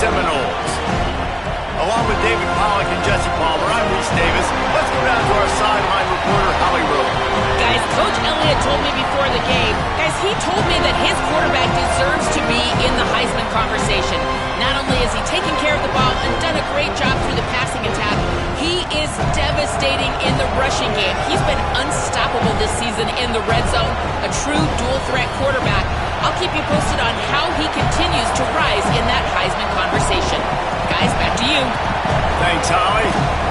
Seminoles. Along with David Pollack and Jesse Palmer, I'm Reese Davis. Let's go down to our sideline reporter, Holly Rowe. Guys, Coach Elliott told me before the game, he told me that his quarterback deserves to be in the Heisman conversation. Not only is he taking care of the ball and done a great job through the passing attack, he is devastating in the rushing game. He's been unstoppable this season in the red zone, a true dual-threat quarterback. I'll keep you posted on how he continues to rise in that Heisman conversation. Guys, back to you. Thanks, Holly.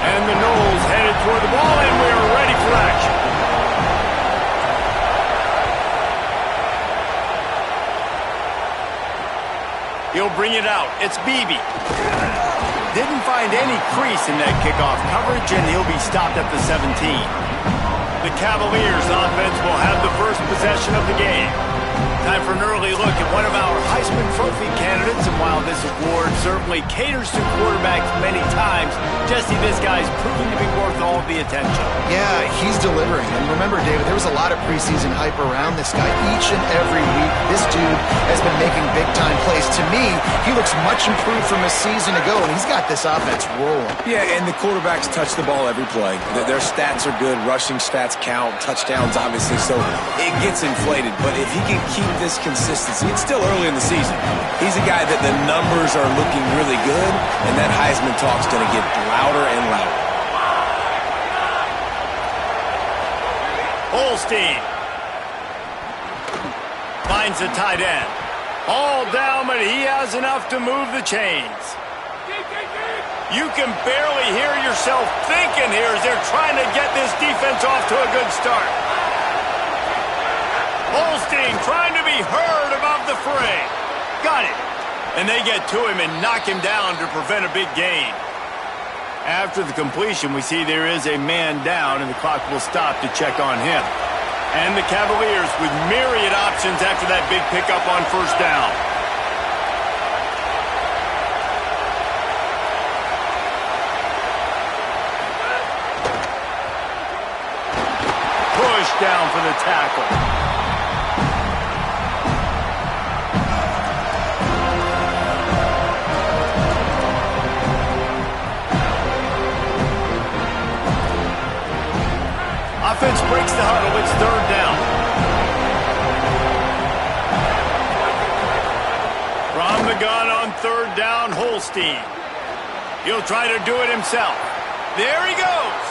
And the Noles headed toward the ball, and we are ready for action. He'll bring it out. It's Beebe. Didn't find any crease in that kickoff coverage, and he'll be stopped at the 17. The Cavaliers offense will have the first possession of the game. Time for an early look at one of our Heisman Trophy candidates, and while this award certainly caters to quarterbacks many times, Jesse, this guy's proven to be worth all the attention. Yeah, he's delivering. And remember, David, there was a lot of preseason hype around this guy each and every week. This dude has been making big-time plays. To me, he looks much improved from a season ago, and he's got this offense rolling. Yeah, and the quarterbacks touch the ball every play. Their stats are good. Rushing stats count. Touchdowns, obviously, so it gets inflated. But if he can keep this consistency, it's still early in the season. He's a guy that the numbers are looking really good, and that Heisman talk's going to get louder and louder. Holstein finds the tight end. All down, but he has enough to move the chains. You can barely hear yourself thinking here as they're trying to get this defense off to a good start. Holstein trying to be heard above the fray. Got it. And they get to him and knock him down to prevent a big gain. After the completion, we see there is a man down, and the clock will stop to check on him. And the Cavaliers with myriad options after that big pickup on first down. Push down for the tackle. Offense breaks the huddle. It's third down. From the gun on third down, Holstein. He'll try to do it himself. There he goes.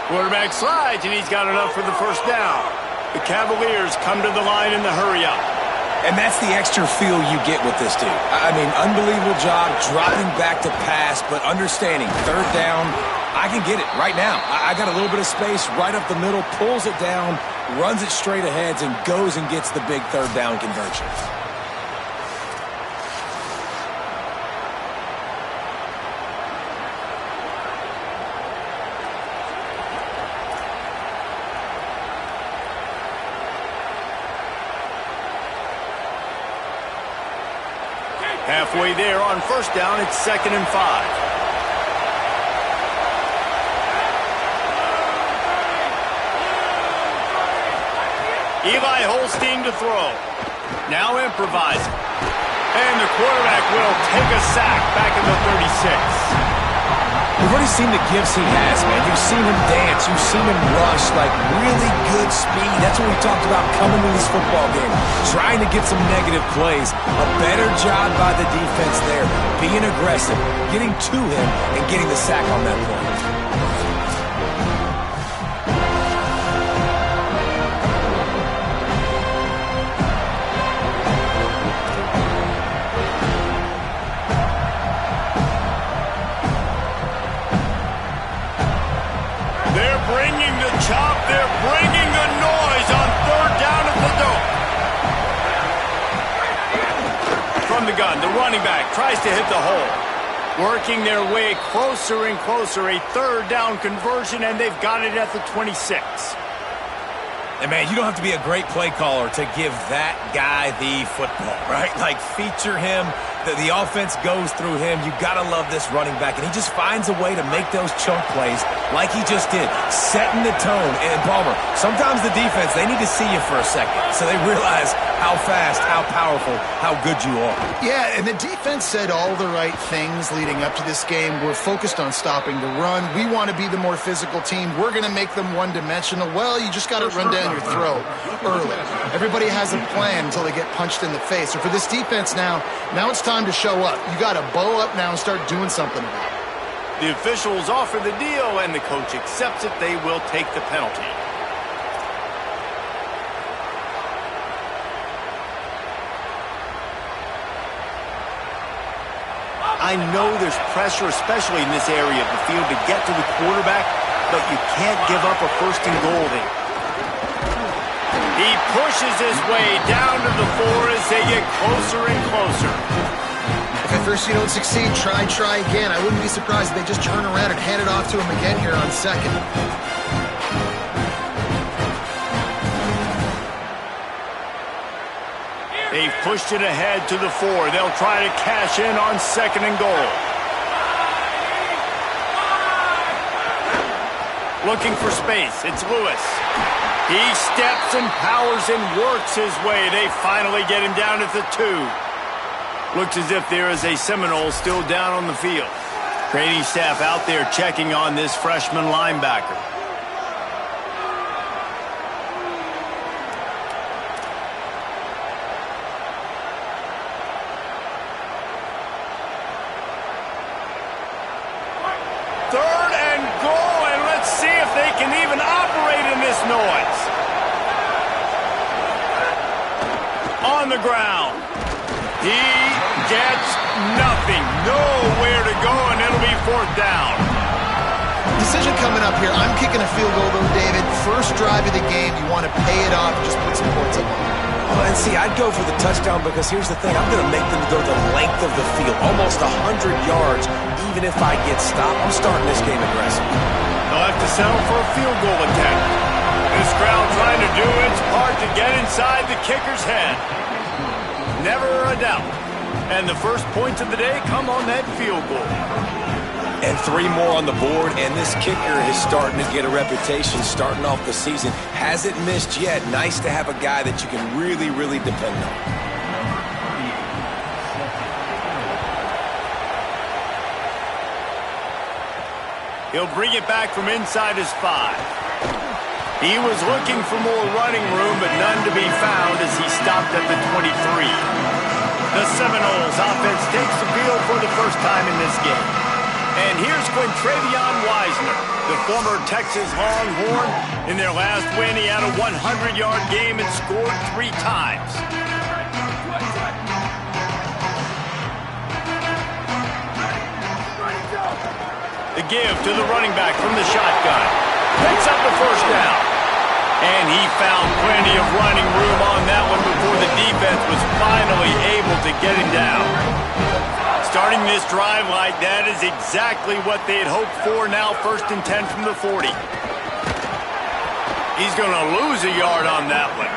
Quarterback slides, and he's got enough for the first down. The Cavaliers come to the line in the hurry-up. And that's the extra feel you get with this dude. I mean, unbelievable job dropping back to pass, but understanding third down, I can get it right now. I got a little bit of space right up the middle, pulls it down, runs it straight ahead, and goes and gets the big third down conversion. Halfway there on first down, it's 2nd and 5. Eli Holstein to throw. Now improvising. And the quarterback will take a sack back in the 36. You've seen the gifts he has, man. You've seen him dance. You've seen him rush, like really good speed. That's what we talked about coming to this football game, trying to get some negative plays. A better job by the defense there, being aggressive, getting to him, and getting the sack on that play. Chop, they're bringing the noise on third down at the dome. From the gun, the running back tries to hit the hole. Working their way closer and closer, a third down conversion, and they've got it at the 26. And, man, you don't have to be a great play caller to give that guy the football, right? Like, feature him. The offense goes through him. You got to love this running back. And he just finds a way to make those chunk plays like he just did, setting the tone. And, Palmer, sometimes the defense, they need to see you for a second so they realize how fast, how powerful, how good you are. Yeah, and the defense said all the right things leading up to this game. We're focused on stopping the run. We want to be the more physical team. We're going to make them one-dimensional. Well, you just got to run down your throat early. Everybody has a plan until they get punched in the face. So for this defense now it's time to show up. You got to bow up now and start doing something about it. The officials offer the deal, and the coach accepts it. They will take the penalty. I know there's pressure, especially in this area of the field, to get to the quarterback, but you can't give up a first and goal there. He pushes his way down to the 4 as they get closer and closer. If at first you don't succeed, try again. I wouldn't be surprised if they just turn around and hand it off to him again here on second. They've pushed it ahead to the 4. They'll try to cash in on second and goal. Looking for space. It's Lewis. He steps and powers and works his way. They finally get him down at the 2. Looks as if there is a Seminole still down on the field. Training staff out there checking on this freshman linebacker. Third and goal, and let's see if they can even operate in this noise. On the ground. He gets nothing. Nowhere to go, and it'll be fourth down. Decision coming up here. I'm kicking a field goal, though, David. First drive of the game. You want to pay it off. Just put some points up on it. Oh, and see, I'd go for the touchdown because here's the thing. I'm going to make them go the length of the field, almost 100 yards. Even if I get stopped, I'm starting this game aggressive. They'll have to settle for a field goal attempt. This crowd trying to do its part to get inside the kicker's head. Never a doubt. And the first points of the day come on that field goal. And 3 more on the board, and this kicker is starting to get a reputation starting off the season. Hasn't missed yet. Nice to have a guy that you can really, really depend on. He'll bring it back from inside his 5. He was looking for more running room, but none to be found as he stopped at the 23. The Seminoles offense takes the field for the first time in this game. And here's Quintravion Wisener, the former Texas Longhorn. In their last win, he had a 100-yard game and scored 3 times. The give to the running back from the shotgun. Picks up the first down. And he found plenty of running room on that one before the defense was finally able to get him down. Starting this drive like that is exactly what they had hoped for. Now 1st and 10 from the 40. He's going to lose a yard on that one.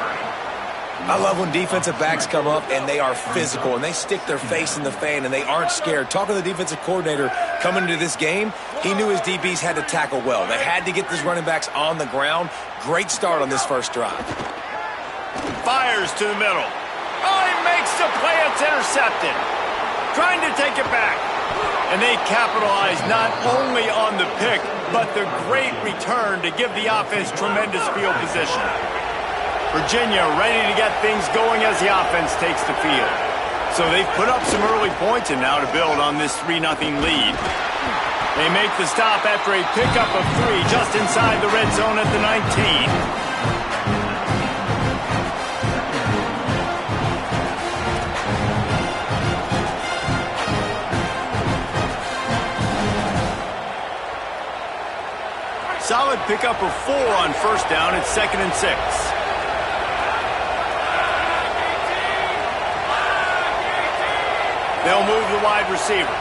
I love when defensive backs come up and they are physical and they stick their face in the fan and they aren't scared. Talking to the defensive coordinator coming into this game, he knew his DBs had to tackle well. They had to get these running backs on the ground. Great start on this first drive. Fires to the middle. Oh, he makes the play. It's intercepted. Trying to take it back. And they capitalized not only on the pick, but the great return to give the offense tremendous field position. Virginia ready to get things going as the offense takes the field. So they've put up some early points and now to build on this 3-0 lead. They make the stop after a pickup of 3 just inside the red zone at the 19. Solid pickup of 4 on first down. It's 2nd and 6. They'll move the wide receiver.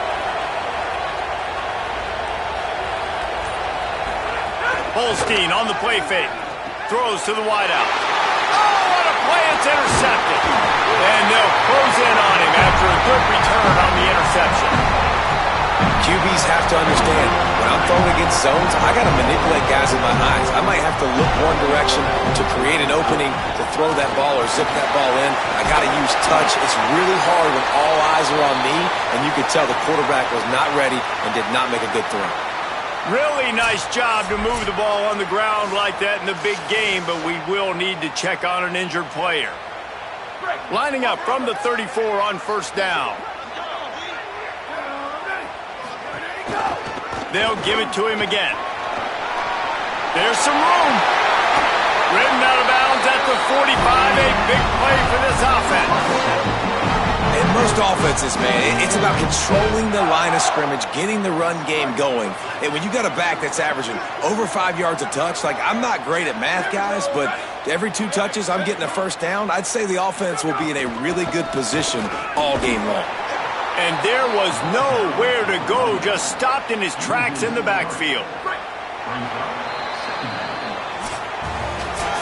Holstein on the play fake. Throws to the wideout. Oh, what a play. It's intercepted. And they'll close in on him after a good return on the interception. QBs have to understand, when I'm throwing against zones, I got to manipulate guys in my eyes. I might have to look one direction to create an opening to throw that ball or zip that ball in. I got to use touch. It's really hard when all eyes are on me, and you could tell the quarterback was not ready and did not make a good throw. Really nice job to move the ball on the ground like that in the big game, but we will need to check on an injured player. Lining up from the 34 on first down. They'll give it to him again. There's some room. Ridden out of bounds at the 45. A big play for this offense. In most offenses, man, it's about controlling the line of scrimmage, getting the run game going. And when you got a back that's averaging over 5 yards a touch, like, I'm not great at math, guys, but every 2 touches I'm getting a first down, I'd say the offense will be in a really good position all game long. And there was nowhere to go, just stopped in his tracks in the backfield.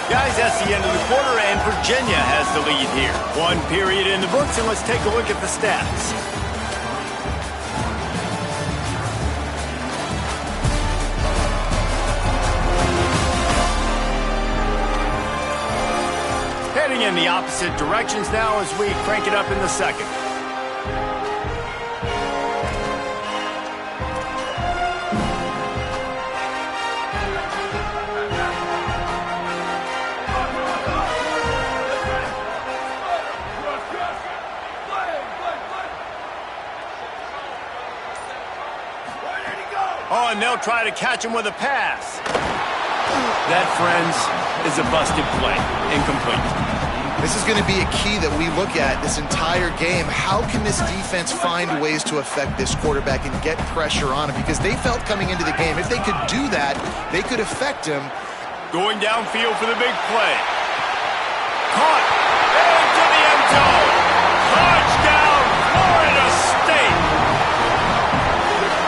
Guys, that's the end of the quarter, and Virginia has the lead here. 1 period in the books, and let's take a look at the stats. Heading in the opposite directions now as we crank it up in the second. Oh, and they'll try to catch him with a pass. That, friends, is a busted play. Incomplete. This is going to be a key that we look at this entire game. How can this defense find ways to affect this quarterback and get pressure on him? Because they felt coming into the game, if they could do that, they could affect him. Going downfield for the big play. Caught. Into the end zone. Touchdown, Florida State.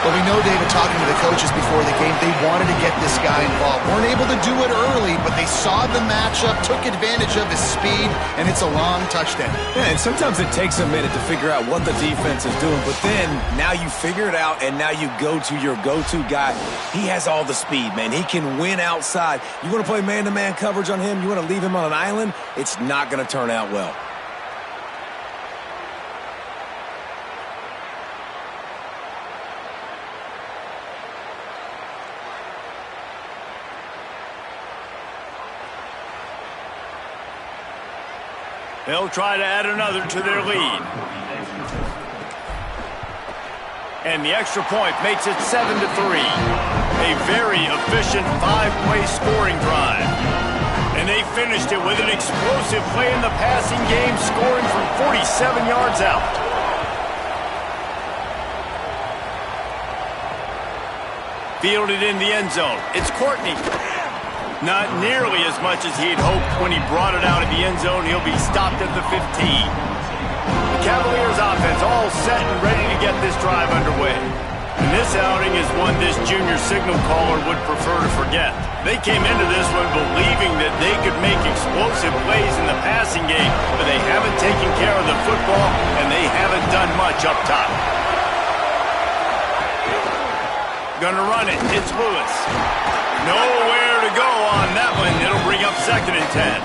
Well, we know, David, talking to the coaches before the game, they wanted to get this guy involved. Weren't able to do it early, but they saw the matchup, took advantage of his speed, and it's a long touchdown. Yeah, and sometimes it takes a minute to figure out what the defense is doing, but then now you figure it out, and now you go to your go-to guy. He has all the speed, man. He can win outside. You want to play man-to-man coverage on him? You want to leave him on an island? It's not going to turn out well. They'll try to add another to their lead. And the extra point makes it 7-3. A very efficient 5-play scoring drive. And they finished it with an explosive play in the passing game, scoring from 47 yards out. Fielded in the end zone. It's Courtney. Not nearly as much as he'd hoped when he brought it out of the end zone. He'll be stopped at the 15. The Cavaliers offense all set and ready to get this drive underway. And this outing is one this junior signal caller would prefer to forget. They came into this one believing that they could make explosive plays in the passing game, but they haven't taken care of the football, and they haven't done much up top. Gonna run it. It's Lewis. Nowhere to go on that one. It'll bring up 2nd and 10.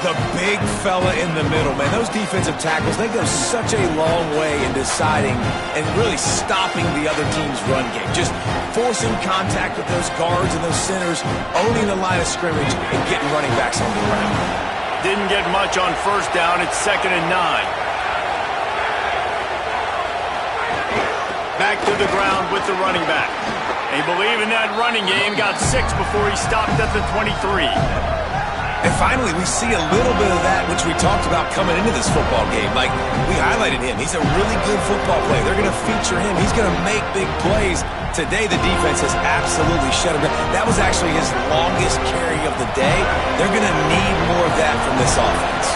The big fella in the middle, man. Those defensive tackles, they go such a long way in deciding and really stopping the other team's run game. Just forcing contact with those guards and those centers, owning the line of scrimmage, and getting running backs on the ground. Didn't get much on first down. It's 2nd and 9. Back to the ground with the running back. They believe in that running game. Got 6 before he stopped at the 23. And finally, we see a little bit of that, which we talked about coming into this football game. Like, we highlighted him. He's a really good football player. They're going to feature him. He's going to make big plays. Today, the defense has absolutely shut him down. That was actually his longest carry of the day. They're going to need more of that from this offense.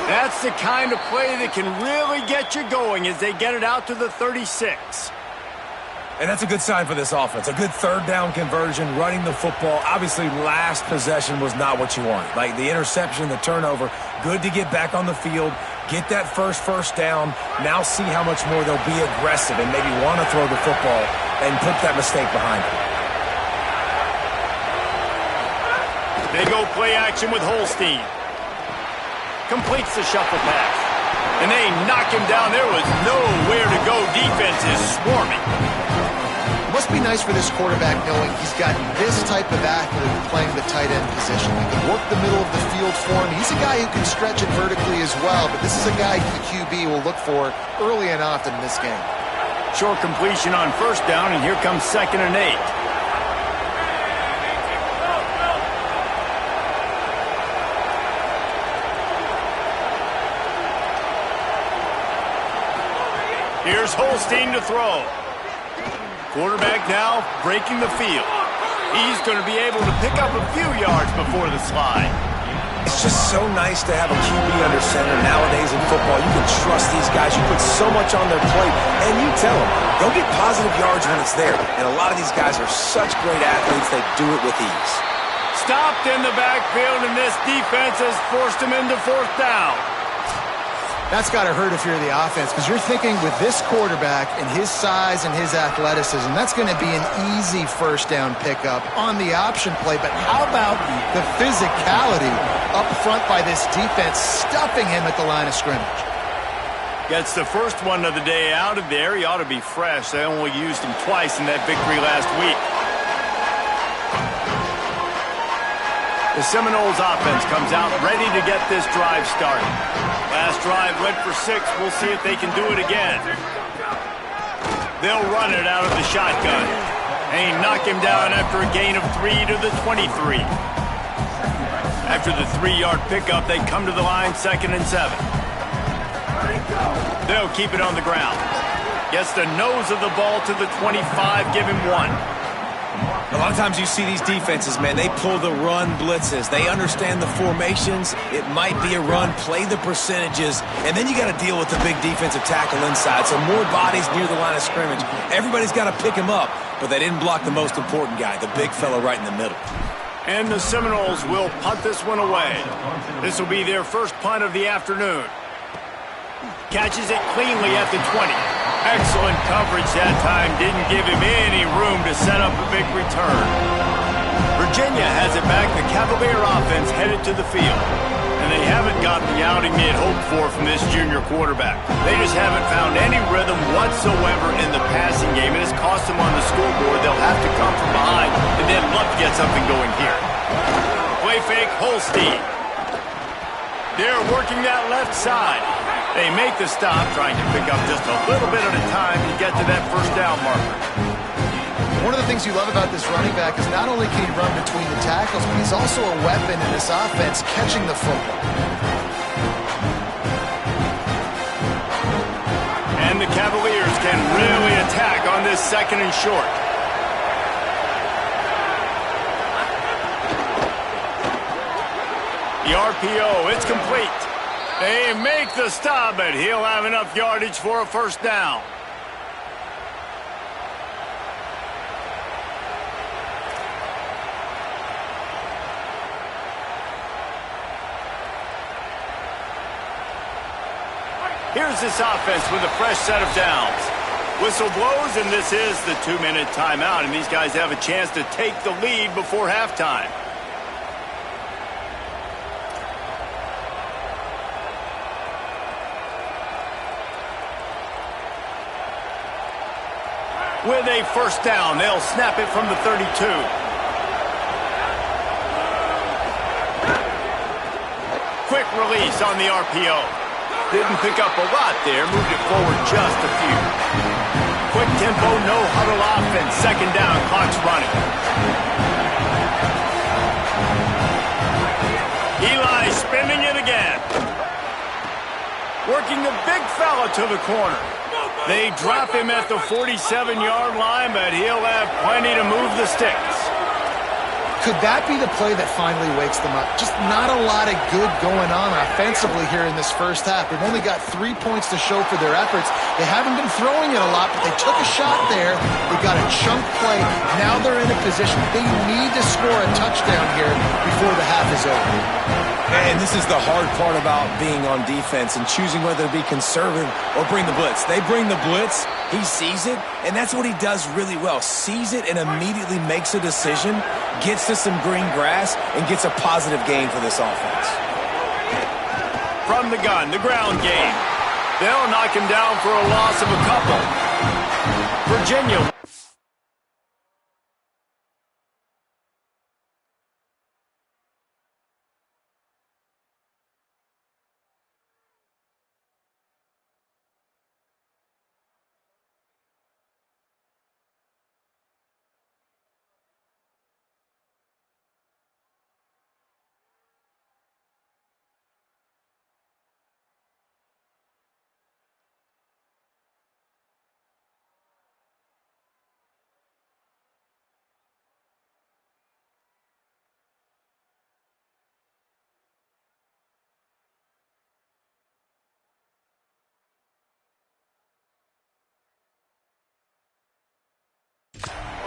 That's the kind of play that can really get you going as they get it out to the 36. And that's a good sign for this offense. A good third down conversion, running the football. Obviously, last possession was not what you wanted. Like the interception, the turnover, good to get back on the field, get that first down. Now see how much more they'll be aggressive and maybe want to throw the football and put that mistake behind them. They go play action with Holstein. Completes the shuffle pass. And they knock him down. There was nowhere to go. Defense is swarming. It must be nice for this quarterback knowing he's got this type of athlete playing the tight end position. He can work the middle of the field for him. He's a guy who can stretch it vertically as well, but this is a guy the QB will look for early and often in this game. Short completion on first down, and here comes 2nd and 8. Here's Holstein to throw. Quarterback now breaking the field. He's going to be able to pick up a few yards before the slide. It's just so nice to have a QB under center. Nowadays in football, you can trust these guys. You put so much on their plate, and you tell them, go get positive yards when it's there. And a lot of these guys are such great athletes, they do it with ease. Stopped in the backfield, and this defense has forced him into 4th down. That's got to hurt if you're the offense, because you're thinking with this quarterback and his size and his athleticism, that's going to be an easy first down pickup on the option play. But how about the physicality up front by this defense, stuffing him at the line of scrimmage? Gets the first one of the day out of there. He ought to be fresh. They only used him twice in that victory last week. The Seminoles offense comes out ready to get this drive started. Last drive went for 6. We'll see if they can do it again. They'll run it out of the shotgun. They knock him down after a gain of 3 to the 23. After the 3-yard pickup, they come to the line 2nd and 7. They'll keep it on the ground. Gets the nose of the ball to the 25, give him 1. A lot of times you see these defenses, man, they pull the run blitzes. They understand the formations. It might be a run, play the percentages, and then you got to deal with the big defensive tackle inside. So more bodies near the line of scrimmage. Everybody's got to pick him up, but they didn't block the most important guy, the big fella right in the middle. And the Seminoles will punt this one away. This will be their first punt of the afternoon. Catches it cleanly at the 20. Excellent coverage that time. Didn't give him any room to set up a big return. Virginia has it back. The Cavalier offense headed to the field. And they haven't gotten the outing they had hoped for from this junior quarterback. They just haven't found any rhythm whatsoever in the passing game. It has cost them on the scoreboard. They'll have to come from behind and then look to get something going here. Play fake, Holstein. They're working that left side. They make the stop, trying to pick up just a little bit at a time to get to that first down marker. One of the things you love about this running back is not only can he run between the tackles, but he's also a weapon in this offense catching the football. And the Cavaliers can really attack on this 2nd and short. The RPO, it's complete. They make the stop, but he'll have enough yardage for a first down. Here's this offense with a fresh set of downs. Whistle blows, and this is the 2-minute timeout, and these guys have a chance to take the lead before halftime. With a first down, they'll snap it from the 32. Quick release on the RPO. Didn't pick up a lot there, moved it forward just a few. Quick tempo, no huddle offense. Second down, clock's running. Eli spinning it again. Working the big fella to the corner. They drop him at the 47-yard line, but he'll have plenty to move the sticks. Could that be the play that finally wakes them up? Just not a lot of good going on offensively here in this first half. They've only got 3 points to show for their efforts. They haven't been throwing it a lot, but they took a shot there. They got a chunk play. Now they're in a position. They need to score a touchdown here before the half is over. And this is the hard part about being on defense and choosing whether to be conservative or bring the blitz. They bring the blitz, he sees it, and that's what he does really well. Sees it and immediately makes a decision, gets to some green grass, and gets a positive gain for this offense. From the gun, the ground game. They'll knock him down for a loss of a couple. Virginia.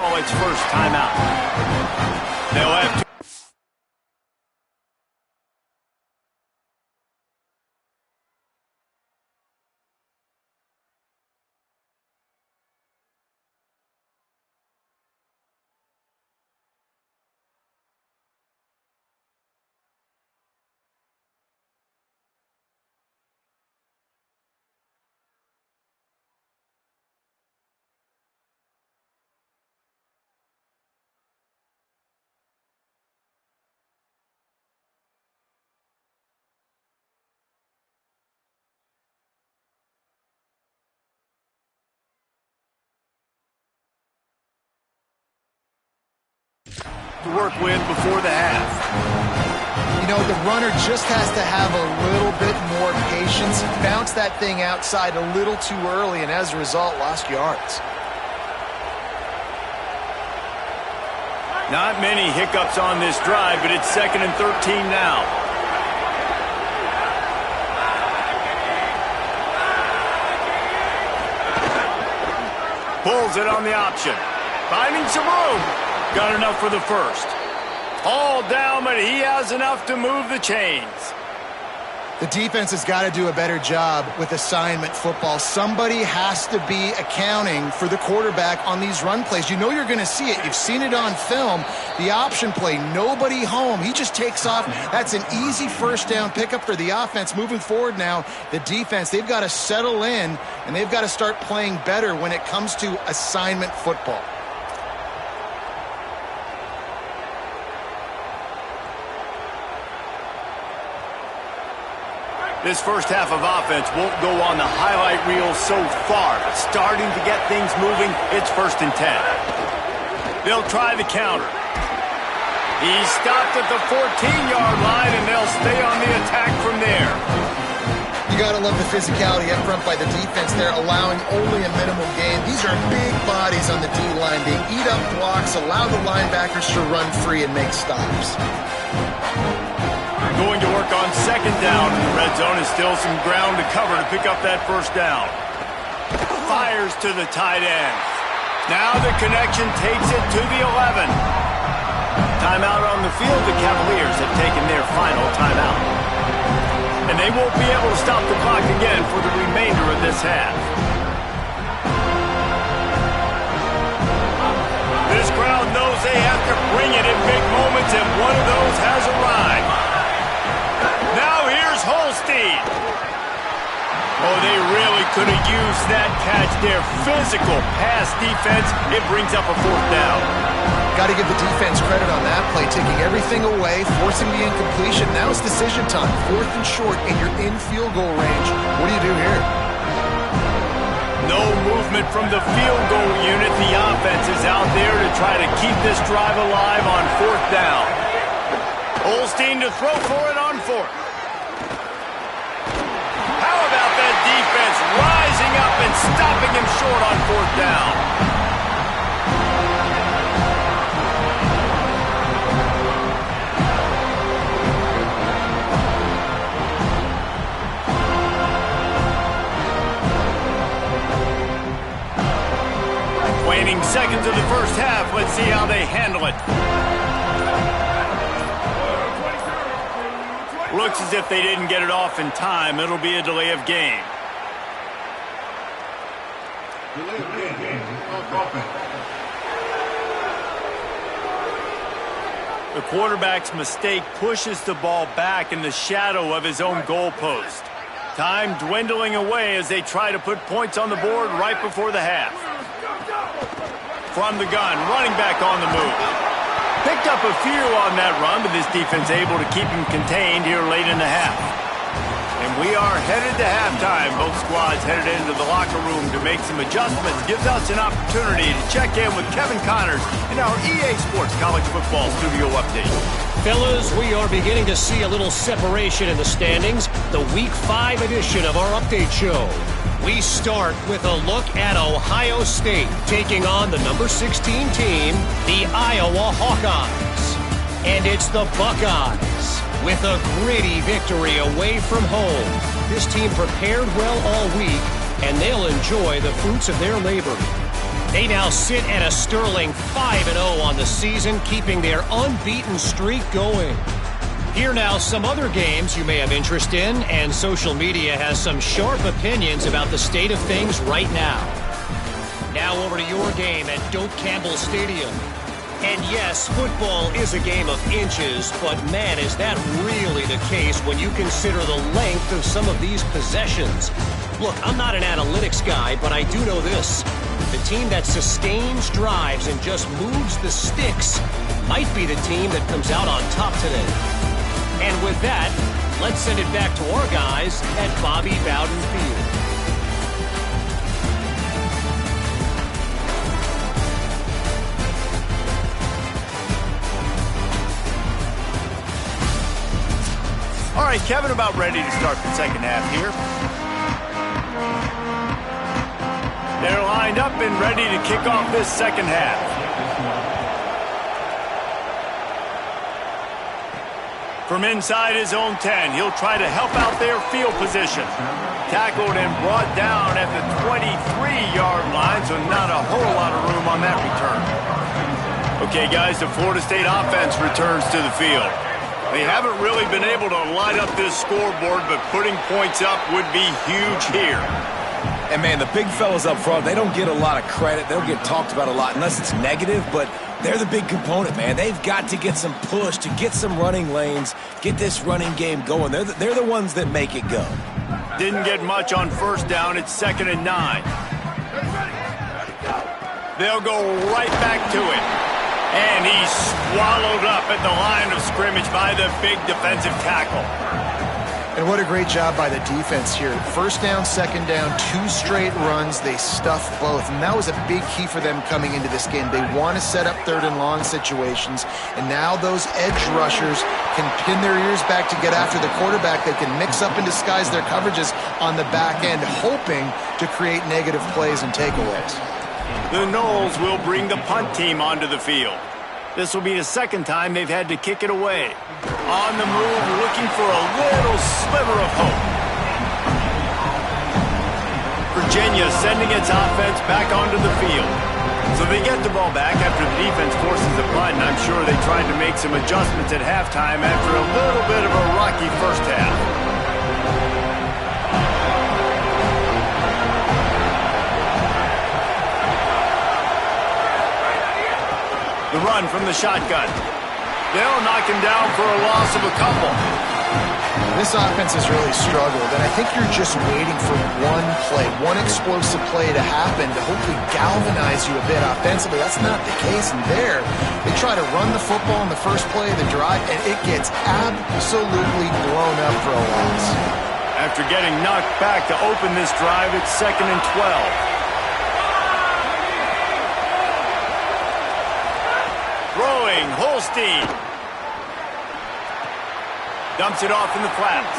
Oh, it's first timeout. They'll have to. To work with before the half. You know, the runner just has to have a little bit more patience. Bounce that thing outside a little too early, and as a result, lost yards. Not many hiccups on this drive, but it's 2nd and 13 now. Pulls it on the option. Finding some room. Got enough for the first. All down, but he has enough to move the chains. The defense has got to do a better job with assignment football. Somebody has to be accounting for the quarterback on these run plays. You know you're going to see it. You've seen it on film. The option play, nobody home. He just takes off. That's an easy first down pickup for the offense. Moving forward now, the defense, they've got to settle in, and they've got to start playing better when it comes to assignment football. This first half of offense won't go on the highlight reel so far, but starting to get things moving, it's 1st and 10. They'll try the counter. He's stopped at the 14-yard line, and they'll stay on the attack from there. You got to love the physicality up front by the defense there, allowing only a minimal gain. These are big bodies on the D-line. They eat up blocks, allow the linebackers to run free and make stops. Going to work on 2nd down, and the red zone is still some ground to cover to pick up that first down. Fires to the tight end. Now the connection takes it to the 11. Timeout on the field. The Cavaliers have taken their final timeout. And they won't be able to stop the clock again for the remainder of this half. can bring it in big moments, and one of those has arrived. Now here's Holstein. Oh, they really could have used that catch there. Physical pass defense. It brings up a 4th down. Got to give the defense credit on that play, taking everything away, forcing the incompletion. Now it's decision time. 4th and short, and you're in field goal range. What do you do here? No movement from the field goal unit. The offense is out there to try to keep this drive alive on 4th down. Holstein to throw for it on 4th. How about that defense rising up and stopping him short on 4th down? Waning seconds of the first half. Let's see how they handle it. Looks as if they didn't get it off in time. It'll be a delay of game. The quarterback's mistake pushes the ball back in the shadow of his own goalpost. Time dwindling away as they try to put points on the board right before the half. From the gun, running back on the move. Picked up a few on that run, but this defense able to keep him contained here late in the half. And we are headed to halftime. Both squads headed into the locker room to make some adjustments. Gives us an opportunity to check in with Kevin Connors in our EA Sports College Football Studio Update. Fellas, we are beginning to see a little separation in the standings. The Week 5 edition of our update show. We start with a look at Ohio State taking on the number 16 team, the Iowa Hawkeyes. And it's the Buckeyes with a gritty victory away from home. This team prepared well all week, and they'll enjoy the fruits of their labor. They now sit at a sterling 5-0 on the season, keeping their unbeaten streak going. Here now, some other games you may have interest in, and social media has some sharp opinions about the state of things right now. Now over to your game at Doak Campbell Stadium. And yes, football is a game of inches, but man, is that really the case when you consider the length of some of these possessions. Look, I'm not an analytics guy, but I do know this. The team that sustains drives and just moves the sticks might be the team that comes out on top today. And with that, let's send it back to our guys at Bobby Bowden Field. All right, Kevin, about ready to start the second half here. They're lined up and ready to kick off this second half. From inside his own 10, he'll try to help out their field position. Tackled and brought down at the 23-yard line, so not a whole lot of room on that return. Okay, guys, the Florida State offense returns to the field. They haven't really been able to light up this scoreboard, but putting points up would be huge here. And, man, the big fellas up front, they don't get a lot of credit. They don't get talked about a lot unless it's negative, but they're the big component, man. They've got to get some push, to get some running lanes, get this running game going. They're the ones that make it go. Didn't get much on first down. It's 2nd and 9. They'll go right back to it. And he's swallowed up at the line of scrimmage by the big defensive tackle. And what a great job by the defense here. First down, second down, 2 straight runs. They stuffed both. And that was a big key for them coming into this game. They want to set up 3rd and long situations. And now those edge rushers can pin their ears back to get after the quarterback. They can mix up and disguise their coverages on the back end, hoping to create negative plays and takeaways. The Noles will bring the punt team onto the field. This will be the second time they've had to kick it away. On the move, looking for a little sliver of hope. Virginia sending its offense back onto the field. So they get the ball back after the defense forces a punt, and I'm sure they tried to make some adjustments at halftime after a little bit of a rocky first half. The run from the shotgun. They'll knock him down for a loss of a couple. This offense has really struggled, and I think you're just waiting for one play, one explosive play to happen to hopefully galvanize you a bit offensively. That's not the case, and there, they try to run the football in the first play of the drive, and it gets absolutely blown up for a loss. After getting knocked back to open this drive, it's 2nd and 12. Throwing, Holstein. Dumps it off in the flats.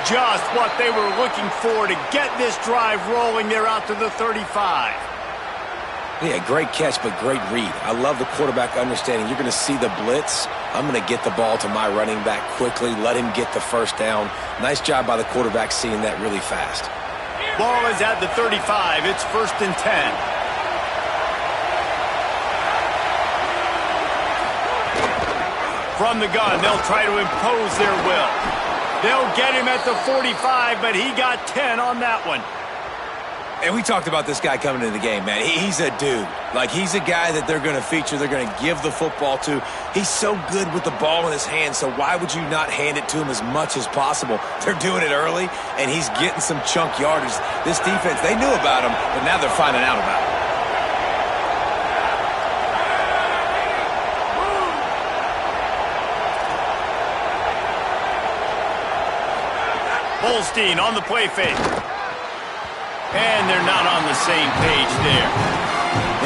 Just what they were looking for to get this drive rolling. They're out to the 35. Yeah, great catch, but great read. I love the quarterback understanding. You're going to see the blitz. I'm going to get the ball to my running back quickly, let him get the first down. Nice job by the quarterback seeing that really fast. Ball is at the 35. It's 1st and 10. From the gun, they'll try to impose their will. They'll get him at the 45, but he got 10 on that one. And we talked about this guy coming into the game, man. He's a dude. Like, he's a guy that they're going to feature, they're going to give the football to. He's so good with the ball in his hand, so why would you not hand it to him as much as possible? They're doing it early, and he's getting some chunk yardage. This defense, they knew about him, but now they're finding out about him. Holstein on the play fake. And they're not on the same page there.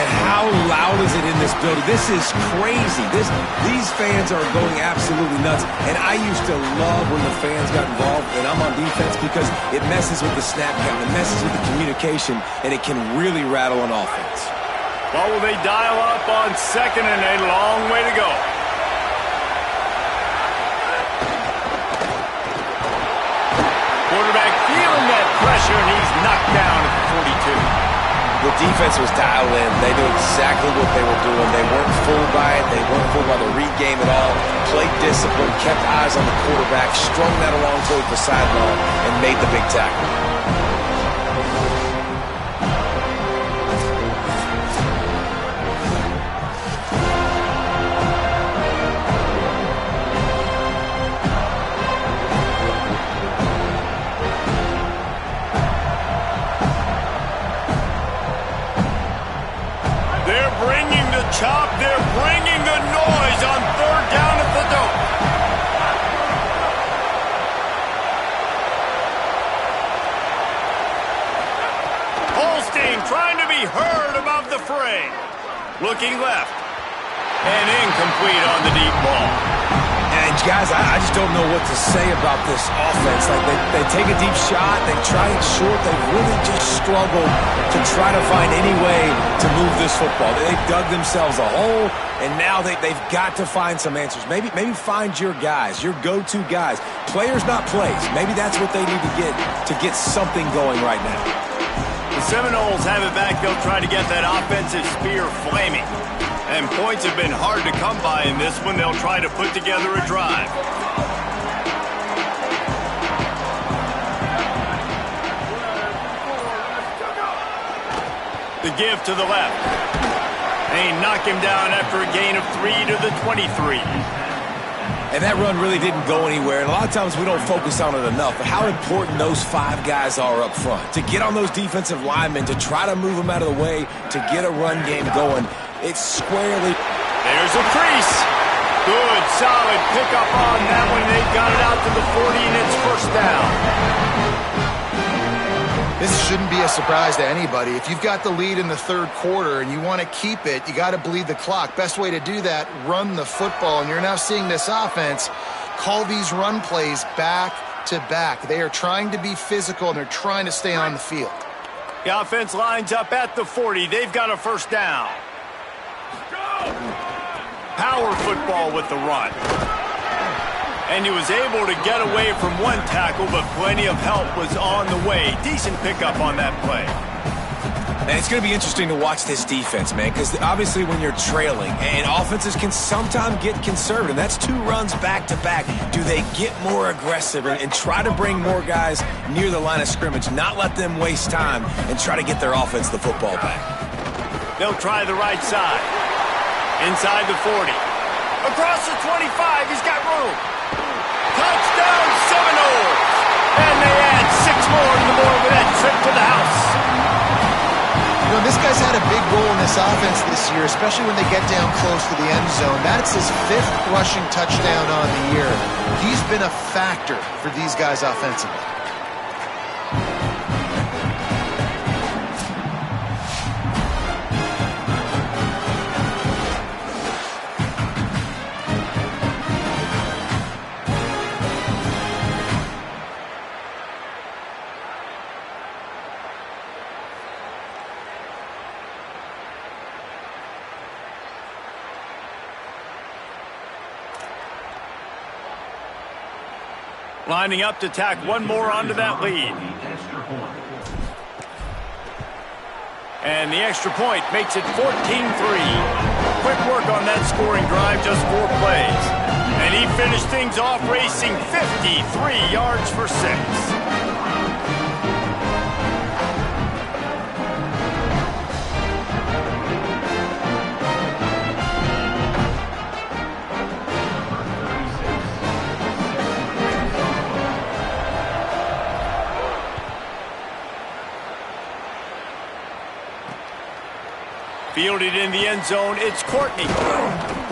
And how loud is it in this building? This is crazy. These fans are going absolutely nuts. And I used to love when the fans got involved, and I'm on defense, because it messes with the snap count, it messes with the communication, and it can really rattle an offense. Well, will they dial up on 2nd and a long way to go? Quarterback feeling that pressure, and he's knocked down at the 42. The defense was dialed in. They knew exactly what they were doing. They weren't fooled by it. They weren't fooled by the read game at all. Played discipline, kept eyes on the quarterback, strung that along towards the sideline, and made the big tackle. Chop, they're bringing the noise on 3rd down at the dope. Holstein trying to be heard above the fray. Looking left. And incomplete on the deep ball. And guys, I just don't know what to say about this offense. Like, they take a deep shot, they try it short, they really just struggle to try to find any way to move this football. They've dug themselves a hole, and now they've got to find some answers. Maybe find your guys, your go-to guys. Players, not plays. Maybe that's what they need to get something going right now. The Seminoles have it back. They'll try to get that offensive spear flaming. And points have been hard to come by in this one. They'll try to put together a drive. The give to the left. They knock him down after a gain of 3 to the 23. And that run really didn't go anywhere. And a lot of times we don't focus on it enough. But how important those 5 guys are up front. To get on those defensive linemen, to try to move them out of the way, to get a run game going. It's squarely. There's a crease. Good, solid pickup on that one. They've got it out to the 40, and it's 1st down. This shouldn't be a surprise to anybody. If you've got the lead in the 3rd quarter and you want to keep it, you got to bleed the clock. Best way to do that, run the football. And you're now seeing this offense call these run plays back to back. They are trying to be physical, and they're trying to stay on the field. The offense lines up at the 40. They've got a 1st down. Power football with the run. And he was able to get away from one tackle, but plenty of help was on the way. Decent pickup on that play. And it's going to be interesting to watch this defense, man, because obviously when you're trailing, and offenses can sometimes get conservative. That's 2 runs back-to-back. Do they get more aggressive and try to bring more guys near the line of scrimmage, not let them waste time, and try to get their offense the football back? They'll try the right side. Inside the 40. Across the 25, he's got room. Touchdown Seminoles! And they add 6 more to the board with that trip to the house. You know, this guy's had a big role in this offense this year, especially when they get down close to the end zone. That's his 5th rushing touchdown on the year. He's been a factor for these guys offensively. Lining up to tack one more onto that lead. And the extra point makes it 14-3. Quick work on that scoring drive, just 4 plays. And he finished things off racing 53 yards for 6. Fielded in the end zone, it's Courtney.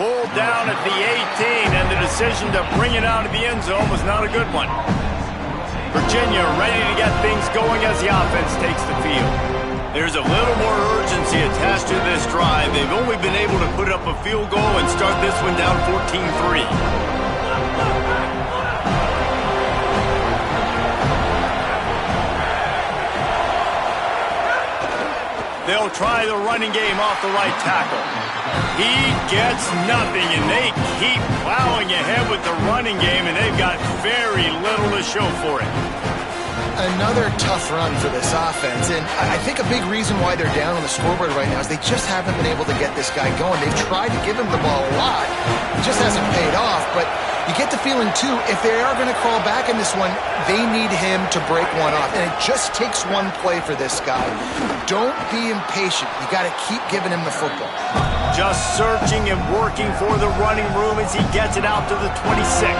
Pulled down at the 18, and the decision to bring it out of the end zone was not a good one. Virginia ready to get things going as the offense takes the field. There's a little more urgency attached to this drive. They've only been able to put up a field goal and start this one down 14-3. They'll try the running game off the right tackle. He gets nothing, and they keep plowing ahead with the running game, and they've got very little to show for it. Another tough run for this offense, and I think a big reason why they're down on the scoreboard right now is they just haven't been able to get this guy going. They've tried to give him the ball a lot. It just hasn't paid off, but you get the feeling, too, if they are going to crawl back in this one, they need him to break one off. And it just takes one play for this guy. Don't be impatient. You got to keep giving him the football. Just searching and working for the running room as he gets it out to the 26.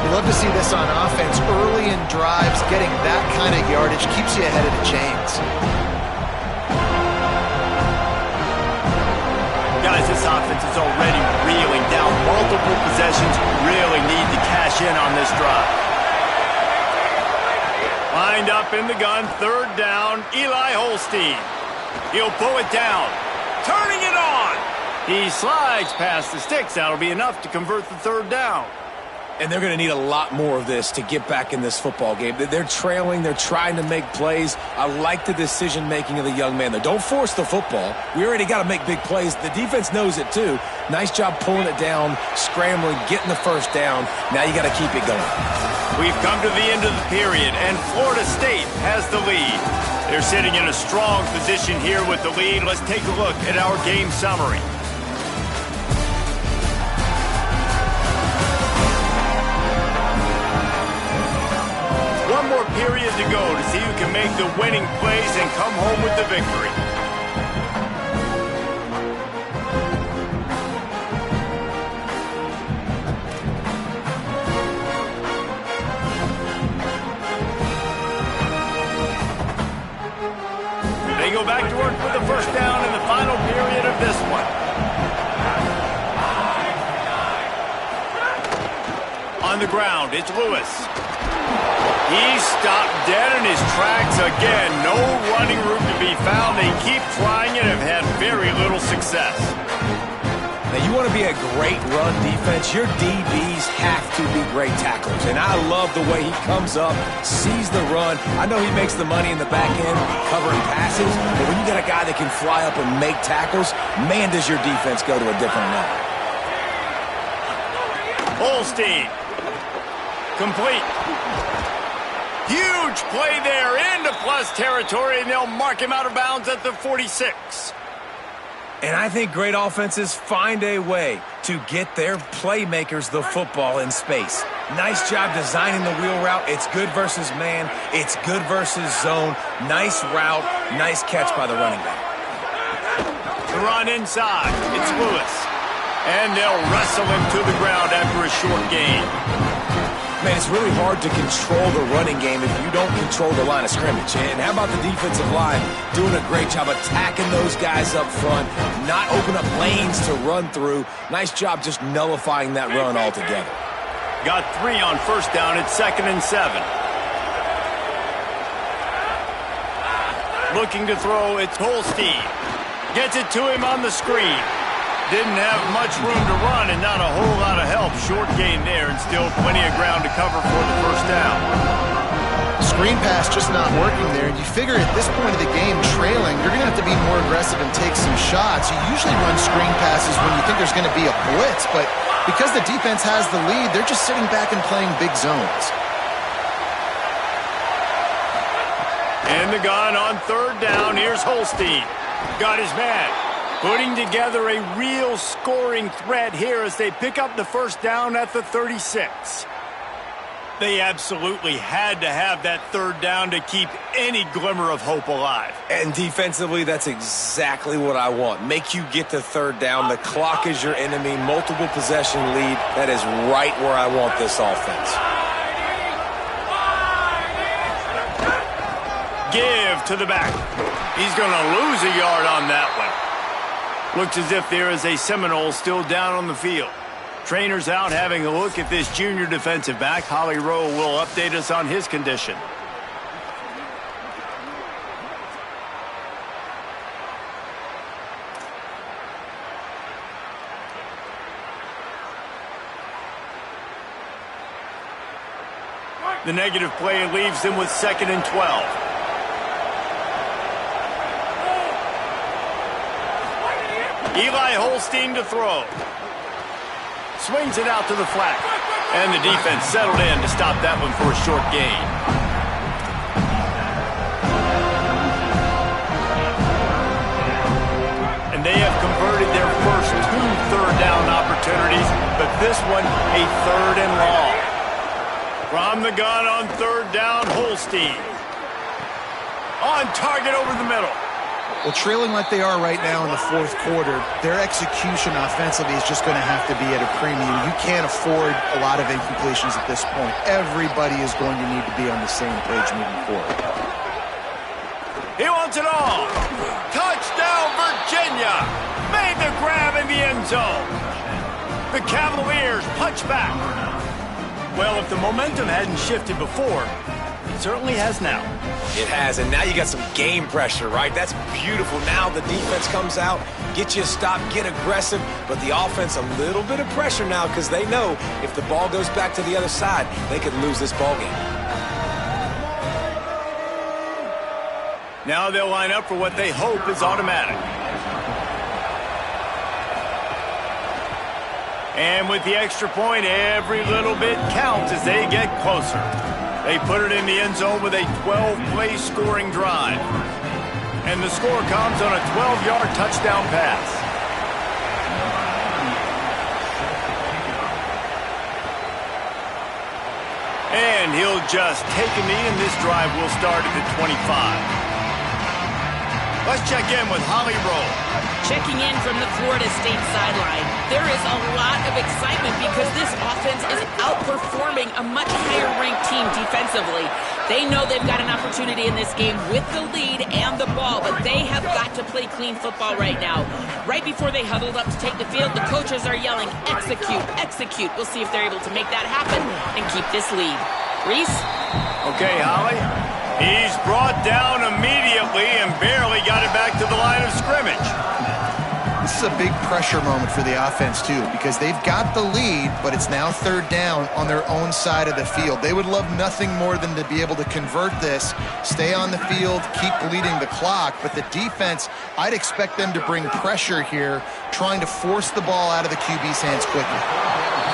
We love to see this on offense. Early in drives, getting that kind of yardage keeps you ahead of the chains. Guys, this offense is already reeling down. Multiple possessions, really need to cash in on this drive. Lined up in the gun, 3rd down, Eli Holstein. He'll pull it down, turning it on. He slides past the sticks. That'll be enough to convert the 3rd down. And they're going to need a lot more of this to get back in this football game. They're trailing. They're trying to make plays. I like the decision-making of the young man, though. Don't force the football. We already got to make big plays. The defense knows it, too. Nice job pulling it down, scrambling, getting the 1st down. Now you got to keep it going. We've come to the end of the period, and Florida State has the lead. They're sitting in a strong position here with the lead. Let's take a look at our game summary. One more period to go to see who can make the winning plays and come home with the victory. They go back to work with the 1st down in the final period of this one. On the ground, it's Lewis. He's stopped dead in his tracks again. No running room to be found. They keep trying and have had very little success. Now, you want to be a great run defense, your DBs have to be great tacklers. And I love the way he comes up, sees the run. I know he makes the money in the back end covering passes, but when you got a guy that can fly up and make tackles, man, does your defense go to a different level. Holstein. Complete. Huge play there into plus territory, and they'll mark him out of bounds at the 46. And I think great offenses find a way to get their playmakers the football in space. Nice job designing the wheel route. It's good versus man. It's good versus zone. Nice route. Nice catch by the running back. The run inside. It's Lewis. And they'll wrestle him to the ground after a short gain. Man, it's really hard to control the running game if you don't control the line of scrimmage. And how about the defensive line doing a great job attacking those guys up front, not open up lanes to run through. Nice job just nullifying that run altogether. Got 3 on first down. It's 2nd and 7. Looking to throw, it's Holstein. Gets it to him on the screen. Didn't have much room to run and not a whole lot of help. Short gain there and still plenty of ground to cover for the first down. Screen pass just not working there. And you figure at this point of the game, trailing, you're going to have to be more aggressive and take some shots. You usually run screen passes when you think there's going to be a blitz, but because the defense has the lead, they're just sitting back and playing big zones. And the gun on 3rd down. Here's Holstein. Got his man. Putting together a real scoring threat here as they pick up the first down at the 36. They absolutely had to have that 3rd down to keep any glimmer of hope alive. And defensively, that's exactly what I want. Make you get to 3rd down. The clock is your enemy. Multiple possession lead. That is right where I want this offense. Give to the back. He's going to lose a yard on that one. Looks as if there is a Seminole still down on the field. Trainers out having a look at this junior defensive back. Holly Rowe will update us on his condition. The negative play leaves them with 2nd and 12. Eli Holstein to throw. Swings it out to the flat. And the defense settled in to stop that one for a short gain. And they have converted their first 2 third down opportunities, but this one a 3rd and long. From the gun on 3rd down, Holstein. On target over the middle. Well, trailing like they are right now in the 4th quarter, their execution offensively is just going to have to be at a premium. You can't afford a lot of incompletions at this point. Everybody is going to need to be on the same page moving forward. He wants it all. Touchdown, Virginia. Made the grab in the end zone. The Cavaliers punch back. Well, if the momentum hadn't shifted before, it certainly has now. It has, and now you got some game pressure, right? That's beautiful. Now the defense comes out, get you a stop, get aggressive, but the offense a little bit of pressure now because they know if the ball goes back to the other side, they could lose this ball game. Now they'll line up for what they hope is automatic. And with the extra point, every little bit counts as they get closer. They put it in the end zone with a 12-play scoring drive. And the score comes on a 12-yard touchdown pass. And he'll just take a knee, and this drive will start at the 25. Let's check in with Holly Rowe. Checking in from the Florida State sideline. There is a lot of excitement because this offense is outperforming a much higher-ranked team defensively. They know they've got an opportunity in this game with the lead and the ball, but they have got to play clean football right now. Right before they huddled up to take the field, the coaches are yelling, execute, execute. We'll see if they're able to make that happen and keep this lead. Reese? Okay, Holly. He's brought down immediately and barely got it back to the line of scrimmage. This is a big pressure moment for the offense, too, because they've got the lead, but it's now 3rd down on their own side of the field. They would love nothing more than to be able to convert this, stay on the field, keep bleeding the clock. But the defense, I'd expect them to bring pressure here, trying to force the ball out of the QB's hands quickly.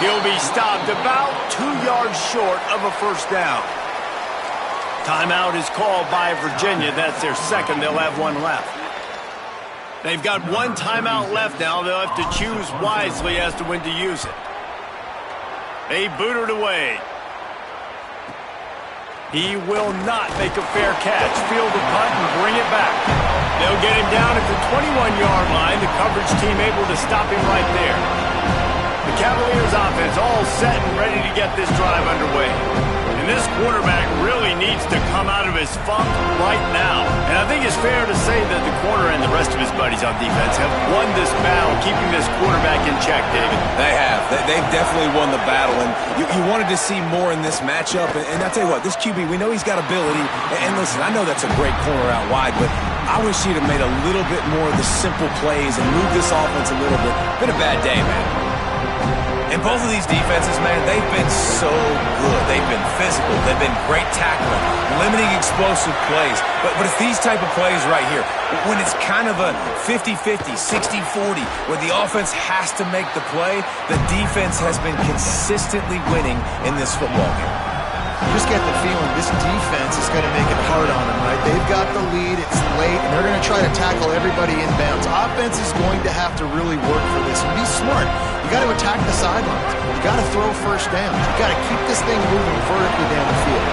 He'll be stopped about 2 yards short of a first down. Timeout is called by Virginia. That's their second. They'll have one left. They've got one timeout left now. They'll have to choose wisely as to when to use it. They boot it away. He will not make a fair catch. Field the punt and bring it back. They'll get him down at the 21-yard line. The coverage team able to stop him right there. The Cavaliers offense all set and ready to get this drive underway. And this quarterback really needs to come out of his funk right now. And I think it's fair to say that the corner and the rest of his buddies on defense have won this battle, keeping this quarterback in check, David. They have. They've definitely won the battle. And you wanted to see more in this matchup. And I'll tell you what, this QB, we know he's got ability. And listen, I know that's a great corner out wide, but I wish he'd have made a little bit more of the simple plays and moved this offense a little bit. Been a bad day, man. And both of these defenses, man, they've been so good. They've been physical. They've been great tackling, limiting explosive plays. But it's these type of plays right here, when it's kind of a 50-50, 60-40, where the offense has to make the play, the defense has been consistently winning in this football game. You just get the feeling this defense is going to make it hard on them, right? They've got the lead, it's late, and they're going to try to tackle everybody inbounds. Offense is going to have to really work for this and be smart. You got to attack the sidelines. You got to throw first downs. You got to keep this thing moving vertically down the field.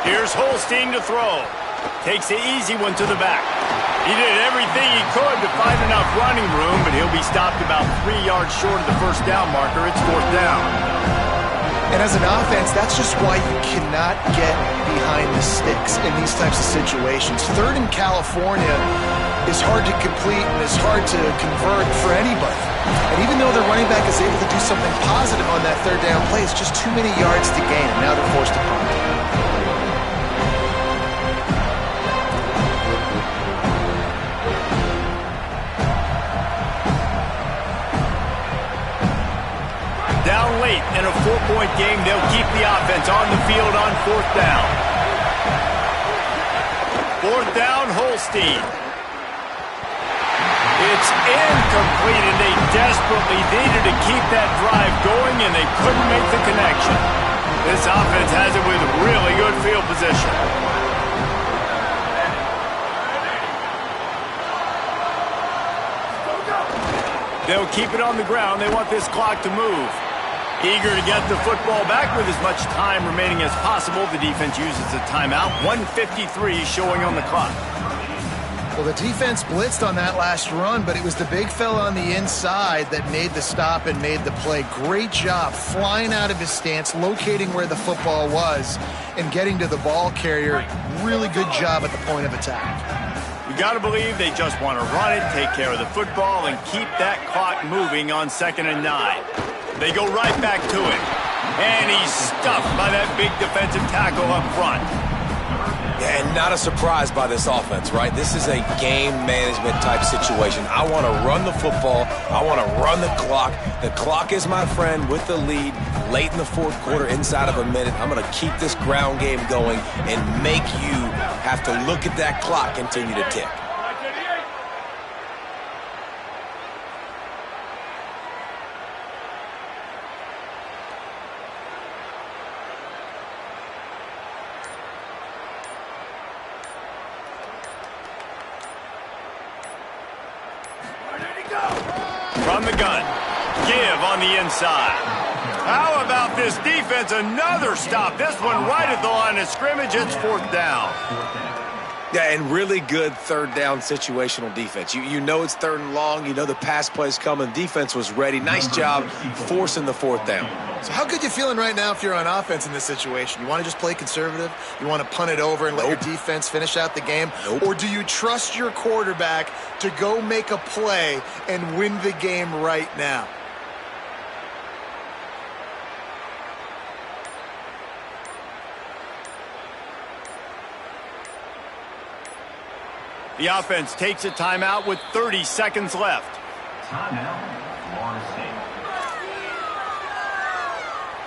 Here's Holstein to throw. Takes the easy one to the back. He did everything he could to find enough running room, but he'll be stopped about 3 yards short of the first down marker. It's fourth down. And as an offense, that's just why you cannot get behind the sticks in these types of situations. Third in California is hard to complete and is hard to convert for anybody. And even though their running back is able to do something positive on that third down play, it's just too many yards to gain. Now they're forced to punt. Down late in a 4-point game, they'll keep the offense on the field on fourth down. Fourth down, Holstein. It's incomplete, and they desperately needed to keep that drive going, and they couldn't make the connection. This offense has it with really good field position. They'll keep it on the ground. They want this clock to move. Eager to get the football back with as much time remaining as possible. The defense uses a timeout. 1:53 showing on the clock. Well, the defense blitzed on that last run, but it was the big fella on the inside that made the stop and made the play. Great job flying out of his stance, locating where the football was, and getting to the ball carrier. Really good job at the point of attack. You got to believe they just want to run it, take care of the football, and keep that clock moving on 2nd and 9. They go right back to it. And he's stuffed by that big defensive tackle up front. Yeah, and not a surprise by this offense, right? This is a game management type situation. I want to run the football. I want to run the clock. The clock is my friend with the lead late in the fourth quarter, inside of a minute. I'm going to keep this ground game going and make you have to look at that clock continue to tick. From the gun. Give on the inside. How about this defense? Another stop. This one right at the line of scrimmage. It's fourth down. Yeah, and really good third down situational defense. You know it's third and long. You know the pass play's coming. Defense was ready. Nice job forcing the fourth down. So how good you feeling right now if you're on offense in this situation? You want to just play conservative? You want to punt it over and let your defense finish out the game? Or do you trust your quarterback to go make a play and win the game right now? The offense takes a timeout with 30 seconds left.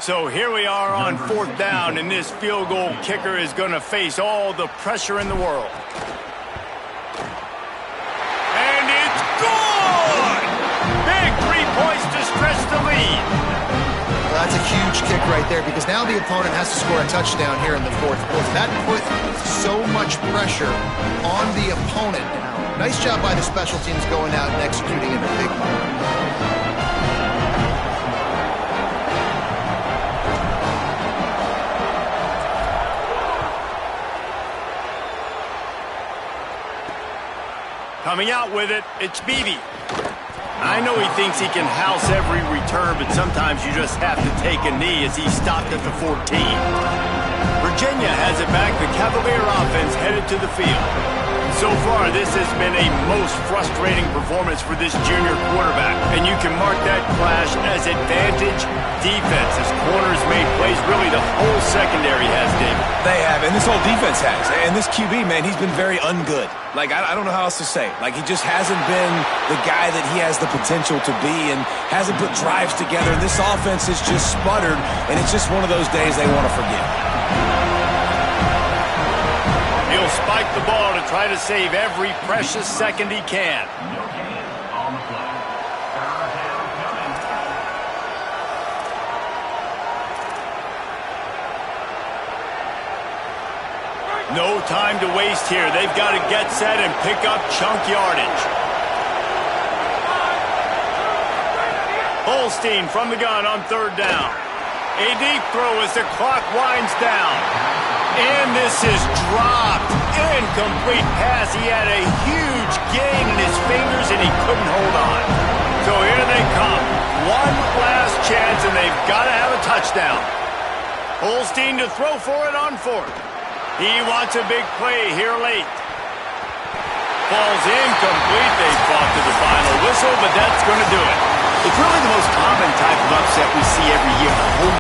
So here we are on fourth down, and this field goal kicker is going to face all the pressure in the world. And it's good! Big 3 points to stretch the lead. Well, that's a huge kick right there because now the opponent has to score a touchdown here in the fourth quarter. That put so much pressure on the opponent. Nice job by the special teams going out and executing in a big moment. Coming out with it, it's Beebe. I know he thinks he can house every return, but sometimes you just have to take a knee as he stopped at the 14. Virginia has it back. The Cavalier offense headed to the field. So far, this has been a most frustrating performance for this junior quarterback, and you can mark that clash as advantage defense, as corners made plays. Really, the whole secondary has, David. They have, and this whole defense has. And this QB, man, he's been very ungood. Like, I don't know how else to say it. Like, he just hasn't been the guy that he has the potential to be and hasn't put drives together. And this offense has just sputtered, and it's just one of those days they want to forget. He'll spike the ball to try to save every precious second he can. No time to waste here. They've got to get set and pick up chunk yardage. Holstein from the gun on third down. A deep throw as the clock winds down. And this is dropped. Incomplete pass. He had a huge gain in his fingers and he couldn't hold on. So here they come. One last chance and they've got to have a touchdown. Holstein to throw for it on fourth. He wants a big play here late. Falls incomplete. They fought to the final whistle, but that's going to do it. It's really the most common type of upset we see every year. The home